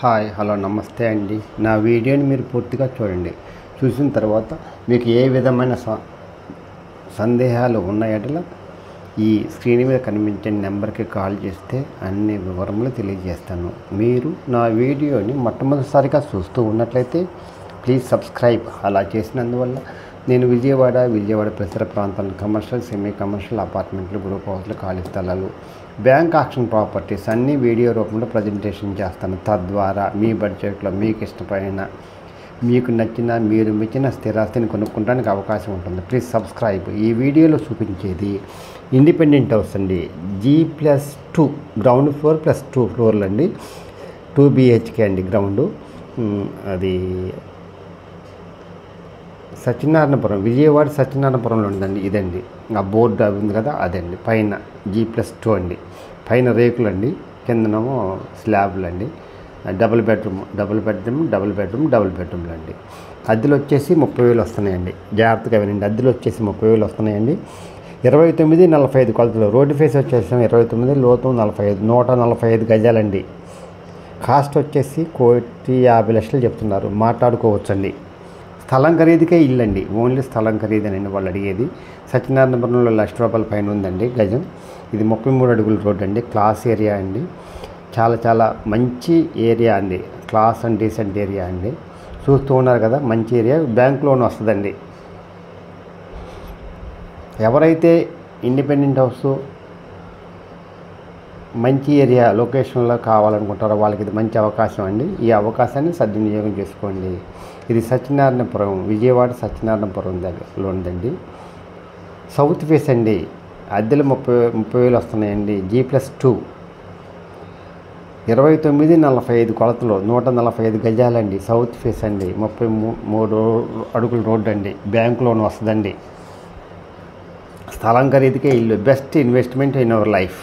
Hi hello నమస్తే అండి. నా వీడియోని మీరు పూర్తిగా చూడండి. చూసిన తర్వాత మీకు ఏ విధమైన సందేహాలు ఉన్నాయటలా ఈ స్క్రీన్ మీద కనిపించే నెంబర్కి కాల్ చేస్తే అన్ని వివరములు తెలియజేస్తాను. మీరు నా వీడియోని మొట్టమొదటిసారిగా చూస్తూ ఉన్నట్లయితే ప్లీజ్ సబ్స్క్రైబ్. అలా చేసినందువల్ల నేను విజయవాడ పరిసర ప్రాంతాలను కమర్షియల్, సెమీ కమర్షియల్, అపార్ట్మెంట్లు, గ్రూప్ హౌస్లు, ఖాళీ స్థలాలు, బ్యాంక్ ఆక్షన్ ప్రాపర్టీస్ అన్నీ వీడియో రూపంలో ప్రజెంటేషన్ చేస్తాను. తద్వారా మీ బడ్జెట్లో మీకు ఇష్టమైన, మీకు నచ్చిన, మీరు మెచ్చిన స్థిరాస్తిని కొనుక్కోవడానికి అవకాశం ఉంటుంది. Please subscribe. ఈ వీడియోలో చూపించేది ఇండిపెండెంట్ హౌస్ అండి. G+2 గ్రౌండ్ ఫ్లోర్ ప్లస్ 2 ఫ్లోర్లు అండి. 2 BHK అండి గ్రౌండు. అది సత్యనారాయణపురం, విజయవాడ సత్యనారాయణపురంలో ఉందండి. ఇదండి ఆ బోర్డు ఉంది కదా, అదండి. పైన G+2 అండి. పైన రేకులు అండి, కిందనేమో స్లాబ్లు అండి. డబుల్ బెడ్రూమ్లు అండి. అద్దెలు వచ్చేసి 30,000 వస్తున్నాయండి. జాగ్రత్తగా వినండి. అద్దెలు వచ్చేసి 30,000 వస్తున్నాయండి. 29-45 కొలతలు. రోడ్డు ఫేస్ వచ్చేసి 29, లోతు 45, 145 గజాలండి. కాస్ట్ వచ్చేసి 1,50,00,000 చెప్తున్నారు. మాట్లాడుకోవచ్చండి. స్థలం ఖరీదుకే ఇల్లు అండి. ఓన్లీ స్థలం ఖరీదేనండి వాళ్ళు అడిగేది. సత్యనారాయణపురంలో ₹1,00,000 పైన ఉందండి గజం. ఇది 33 అడుగుల రోడ్డు అండి. క్లాస్ ఏరియా అండి. చాలా మంచి ఏరియా అండి. క్లాస్ అండ్ డీసెంట్ ఏరియా అండి. చూస్తూ ఉన్నారు కదా, మంచి ఏరియా. బ్యాంక్ లోన్ వస్తుందండి. ఎవరైతే ఇండిపెండెంట్ హౌస్ మంచి ఏరియా లొకేషన్లో కావాలనుకుంటారో వాళ్ళకి ఇది మంచి అవకాశం అండి. ఈ అవకాశాన్ని సద్వినియోగం చేసుకోండి. ఇది సత్యనారాయణపురం, విజయవాడ సత్యనారాయణపురం దగ్గరలో ఉందండి. సౌత్ ఫేస్ అండి. అద్దెలు 30,000 వస్తున్నాయండి. G+2 29-45 కొలతలు, 145 గజాలండి. సౌత్ ఫేస్ అండి. 33 అడుగుల రోడ్డు అండి. బ్యాంక్ లోన్ వస్తుందండి. స్థలం ఖరీదుకే ఇల్లు. Best investment in our life.